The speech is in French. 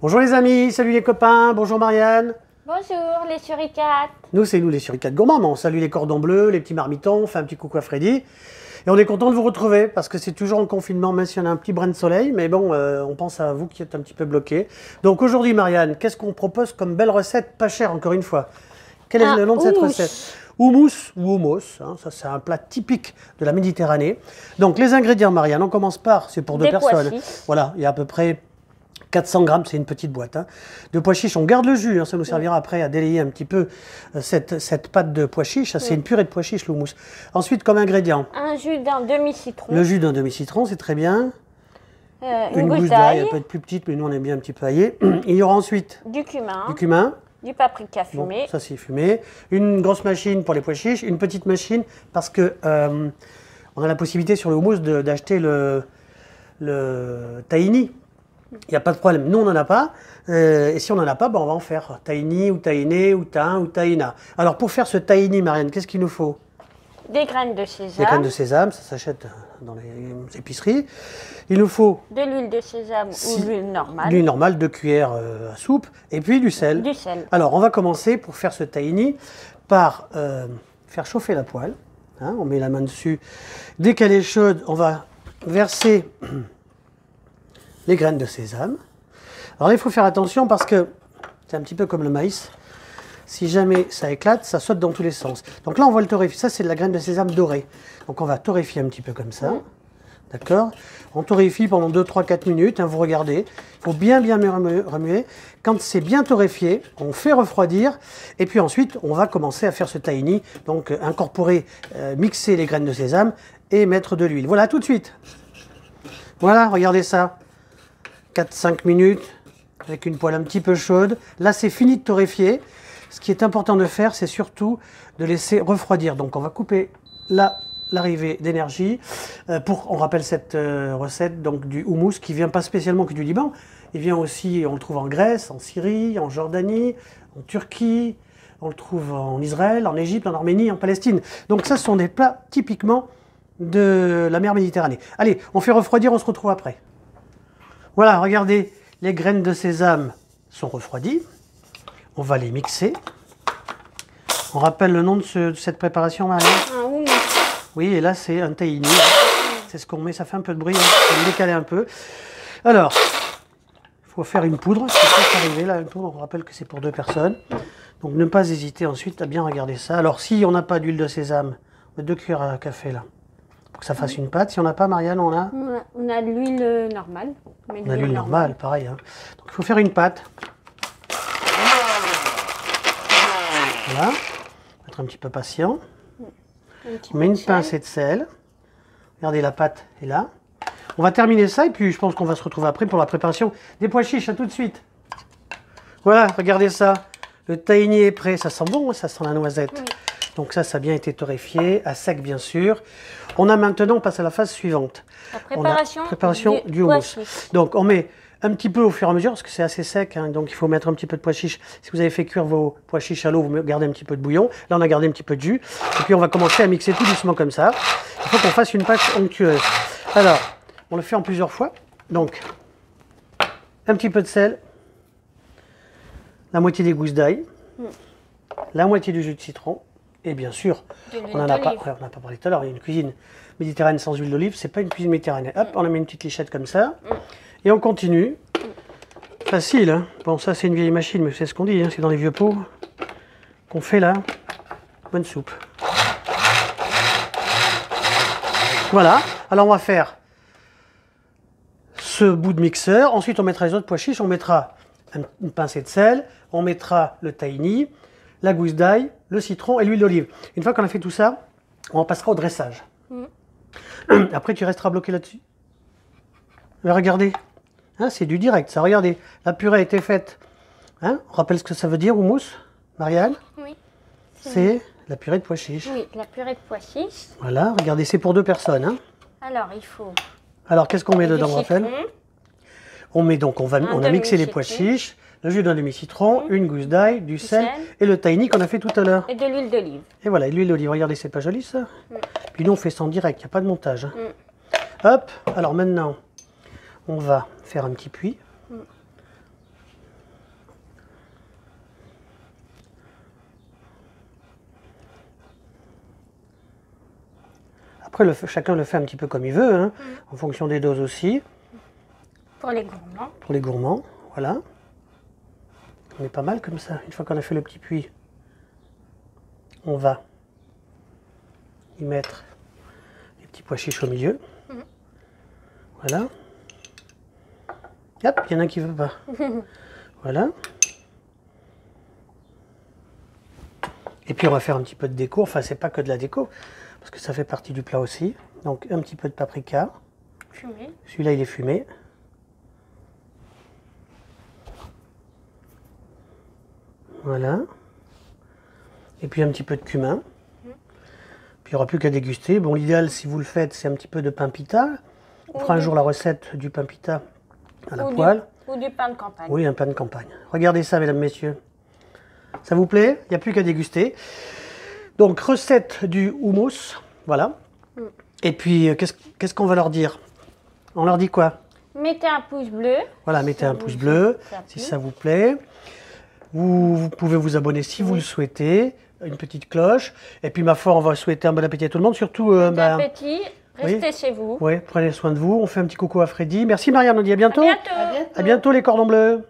Bonjour les amis, salut les copains, bonjour Marianne. Bonjour les suricates. Nous c'est nous les suricates gourmands, on salue les cordons bleus, les petits marmitons, on fait un petit coucou à Freddy. Et on est content de vous retrouver parce que c'est toujours en confinement, même si on a un petit brin de soleil, mais bon, on pense à vous qui êtes un petit peu bloqués. Donc aujourd'hui Marianne, qu'est-ce qu'on propose comme belle recette, pas chère encore une fois? Quel est le nom de cette recette? Houmous ou hummus, hein, ça c'est un plat typique de la Méditerranée. Donc les ingrédients Marianne, on commence par, c'est pour deux personnes. Voilà, il y a à peu près 400 grammes, c'est une petite boîte. Hein. De pois chiches, on garde le jus, hein, ça nous servira après à délayer un petit peu cette pâte de pois chiches. C'est une purée de pois chiches, le houmous. Ensuite, comme ingrédient, un jus d'un demi-citron. Le jus d'un demi-citron, c'est très bien. Une gousse d'ail, elle peut être plus petite, mais nous on aime bien un petit peu aillé. Il y aura ensuite du cumin. Du cumin. Du paprika fumé. Bon, ça c'est fumé. Une grosse machine pour les pois chiches, une petite machine parce que on a la possibilité sur le houmous d'acheter le tahini. Il n'y a pas de problème. Nous, on n'en a pas. Et si on n'en a pas, ben, on va en faire tahini ou tahiné ou tahin ou tahina. Alors, pour faire ce tahini, Marianne, qu'est-ce qu'il nous faut? Des graines de sésame. Des graines de sésame, ça s'achète dans les épiceries. Il nous faut de l'huile de sésame ou de l'huile normale. L'huile normale, 2 cuillères à soupe. Et puis du sel. Du sel. Alors, on va commencer pour faire ce tahini par faire chauffer la poêle. Hein, on met la main dessus. Dès qu'elle est chaude, on va verser les graines de sésame. Alors il faut faire attention parce que c'est un petit peu comme le maïs. Si jamais ça éclate, ça saute dans tous les sens. Donc là, on va le torréfier. Ça, c'est de la graine de sésame dorée. Donc on va torréfier un petit peu comme ça. D'accord? On torréfie pendant 2, 3, 4 minutes. Hein, vous regardez. Il faut bien remuer. Quand c'est bien torréfié, on fait refroidir. Et puis ensuite, on va commencer à faire ce tahini. Donc incorporer, mixer les graines de sésame et mettre de l'huile. Voilà, tout de suite. Voilà, regardez ça. 4-5 minutes avec une poêle un petit peu chaude. Là, c'est fini de torréfier. Ce qui est important de faire, c'est surtout de laisser refroidir. Donc, on va couper l'arrivée d'énergie. On rappelle cette recette donc, du houmous qui vient pas spécialement que du Liban. Il vient aussi, on le trouve en Grèce, en Syrie, en Jordanie, en Turquie. On le trouve en Israël, en Égypte, en Arménie, en Palestine. Donc, ça, ce sont des plats typiquement de la mer Méditerranée. Allez, on fait refroidir, on se retrouve après. Voilà, regardez, les graines de sésame sont refroidies. On va les mixer. On rappelle le nom de cette préparation, Marianne? Un houmous. Oui, et là, c'est un tahini. C'est ce qu'on met, ça fait un peu de bruit, hein. On va le décaler un peu. Alors, il faut faire une poudre. C'est ça qui arrive là, une poudre. On rappelle que c'est pour 2 personnes. Donc, ne pas hésiter ensuite à bien regarder ça. Alors, si on n'a pas d'huile de sésame, on met 2 cuillères à café là. Pour que ça fasse une pâte. Si on n'a pas, Marianne, on a de l'huile normale. On a l'huile normale, pareil. Hein. Donc il faut faire une pâte. Voilà. Être un petit peu patient. On met une pincée de sel. Regardez, la pâte est là. On va terminer ça et puis je pense qu'on va se retrouver après pour la préparation des pois chiches. À tout de suite. Voilà, regardez ça. Le tahini est prêt. Ça sent bon, hein, ça sent la noisette. Oui. Donc ça a bien été torréfié, à sec bien sûr. On passe à la phase suivante. La préparation du houmous. Donc on met un petit peu au fur et à mesure, parce que c'est assez sec, hein, donc il faut mettre un petit peu de pois chiches. Si vous avez fait cuire vos pois chiches à l'eau, vous gardez un petit peu de bouillon. Là on a gardé un petit peu de jus. Et puis on va commencer à mixer tout doucement comme ça. Il faut qu'on fasse une pâte onctueuse. Alors, on le fait en plusieurs fois. Donc, un petit peu de sel, la moitié des gousses d'ail, la moitié du jus de citron. Et bien sûr, on n'en a pas parlé tout à l'heure, il y a une cuisine méditerranéenne sans huile d'olive, c'est pas une cuisine méditerranéenne. Hop, on a mis une petite lichette comme ça, et on continue. Facile, hein. Bon, ça c'est une vieille machine, mais c'est ce qu'on dit, hein. C'est dans les vieux pots qu'on fait là. Bonne soupe. Voilà, alors on va faire ce bout de mixeur, ensuite on mettra les autres pois chiches, on mettra une pincée de sel, on mettra le tahini, la gousse d'ail, le citron et l'huile d'olive. Une fois qu'on a fait tout ça, on passera au dressage. Après, tu resteras bloqué là-dessus. Regardez, hein, c'est du direct, ça. Regardez, la purée a été faite. Hein, on rappelle ce que ça veut dire, houmous, Marianne? Oui. C'est la purée de pois chiches. Oui, la purée de pois chiches. Voilà, regardez, c'est pour 2 personnes. Hein. Alors, il faut... Alors, qu'est-ce qu'on met dedans, Raphaël? On met donc, on a mixé les pois chiches, le jus d'un demi-citron, une gousse d'ail, du sel et le tahini qu'on a fait tout à l'heure. Et de l'huile d'olive. Et voilà, l'huile d'olive. Regardez, c'est pas joli ça? Puis nous, on fait ça en direct, il n'y a pas de montage. Hein. Hop, alors maintenant, on va faire un petit puits. Après, chacun le fait un petit peu comme il veut, hein, en fonction des doses aussi. Pour les gourmands. Pour les gourmands, voilà. On est pas mal comme ça. Une fois qu'on a fait le petit puits, on va y mettre les petits pois chiches au milieu. Voilà. Hop, il y en a un qui ne veut pas. Voilà. Et puis on va faire un petit peu de déco. Enfin, c'est pas que de la déco, parce que ça fait partie du plat aussi. Donc un petit peu de paprika. Fumé. Celui-là, il est fumé. Voilà. Et puis un petit peu de cumin. Puis il n'y aura plus qu'à déguster. Bon, l'idéal, si vous le faites, c'est un petit peu de pain pita. On fera un jour la recette du pain pita à la poêle. Ou du pain de campagne. Oui, un pain de campagne. Regardez ça, mesdames, messieurs. Ça vous plaît? Il n'y a plus qu'à déguster. Donc, recette du houmous. Voilà. Et puis, qu'est-ce qu'on va leur dire? On leur dit quoi? Mettez un pouce bleu. Voilà, mettez un pouce bleu si ça vous plaît. Vous pouvez vous abonner si vous le souhaitez. Une petite cloche. Et puis, ma foi, on va souhaiter un bon appétit à tout le monde. Surtout, Bon appétit. Restez chez vous. Oui, prenez soin de vous. On fait un petit coucou à Freddy. Merci Marianne, on dit à bientôt. À bientôt. À bientôt les cordons bleus.